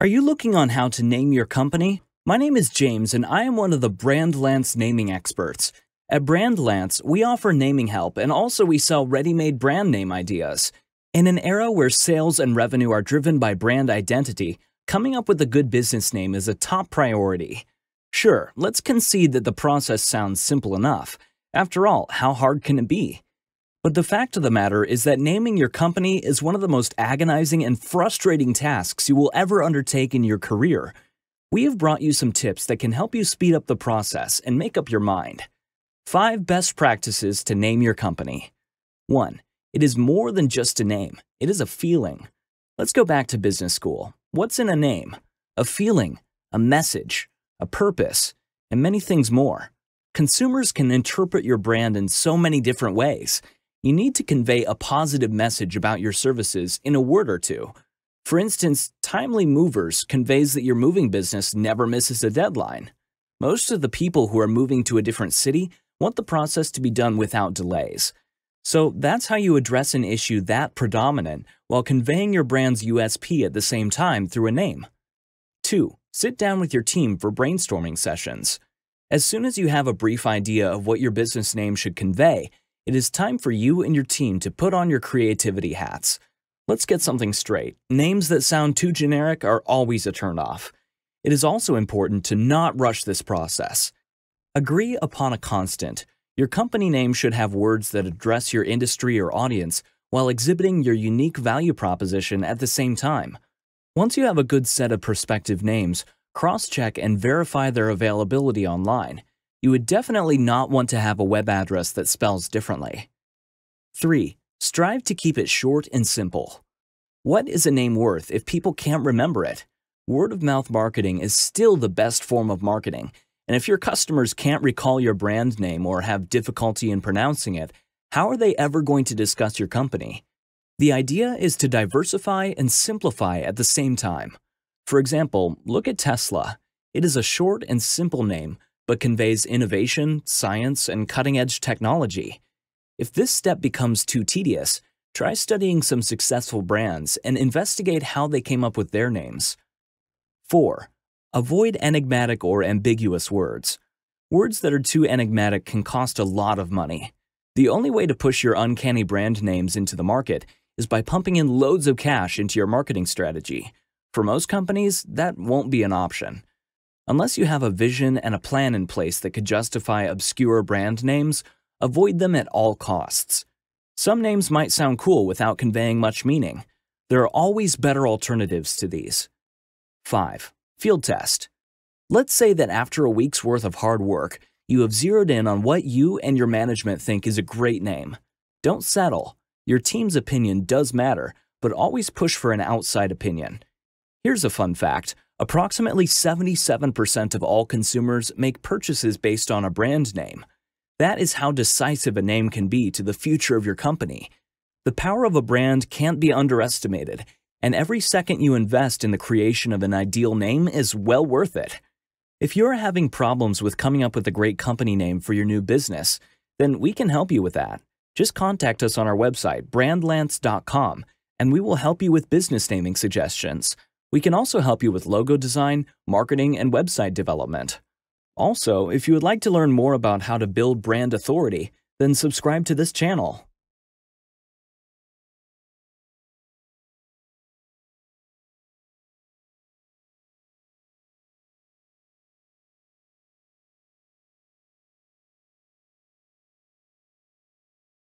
Are you looking on how to name your company? My name is James and I am one of the BrandLance naming experts. At BrandLance, we offer naming help and also we sell ready-made brand name ideas. In an era where sales and revenue are driven by brand identity, coming up with a good business name is a top priority. Sure, let's concede that the process sounds simple enough. After all, how hard can it be? But the fact of the matter is that naming your company is one of the most agonizing and frustrating tasks you will ever undertake in your career. We have brought you some tips that can help you speed up the process and make up your mind. 5 best practices to name your company. 1. It is more than just a name. It is a feeling. Let's go back to business school. What's in a name? A feeling, a message, a purpose, and many things more. Consumers can interpret your brand in so many different ways. You need to convey a positive message about your services in a word or two. For instance, Timely Movers conveys that your moving business never misses a deadline. Most of the people who are moving to a different city want the process to be done without delays. So that's how you address an issue that predominant while conveying your brand's USP at the same time through a name. 2. Sit down with your team for brainstorming sessions. As soon as you have a brief idea of what your business name should convey, it is time for you and your team to put on your creativity hats. Let's get something straight. Names that sound too generic are always a turnoff. It is also important to not rush this process. Agree upon a constant. Your company name should have words that address your industry or audience while exhibiting your unique value proposition at the same time. Once you have a good set of prospective names, cross-check and verify their availability online. You would definitely not want to have a web address that spells differently. 3. Strive to keep it short and simple. What is a name worth if people can't remember it? Word-of-mouth marketing is still the best form of marketing, and if your customers can't recall your brand name or have difficulty in pronouncing it, how are they ever going to discuss your company? The idea is to diversify and simplify at the same time. For example, look at Tesla. It is a short and simple name, but conveys innovation, science, and cutting-edge technology. If this step becomes too tedious, try studying some successful brands and investigate how they came up with their names. 4. Avoid enigmatic or ambiguous words. Words that are too enigmatic can cost a lot of money. The only way to push your uncanny brand names into the market is by pumping in loads of cash into your marketing strategy. For most companies, that won't be an option. Unless you have a vision and a plan in place that could justify obscure brand names, avoid them at all costs. Some names might sound cool without conveying much meaning. There are always better alternatives to these. 5. Field test. Let's say that after a week's worth of hard work, you have zeroed in on what you and your management think is a great name. Don't settle. Your team's opinion does matter, but always push for an outside opinion. Here's a fun fact. Approximately 77% of all consumers make purchases based on a brand name. That is how decisive a name can be to the future of your company. The power of a brand can't be underestimated, and every second you invest in the creation of an ideal name is well worth it. If you're having problems with coming up with a great company name for your new business, then we can help you with that. Just contact us on our website, brandlance.com, and we will help you with business naming suggestions. We can also help you with logo design, marketing, and website development. Also, if you would like to learn more about how to build brand authority, then subscribe to this channel.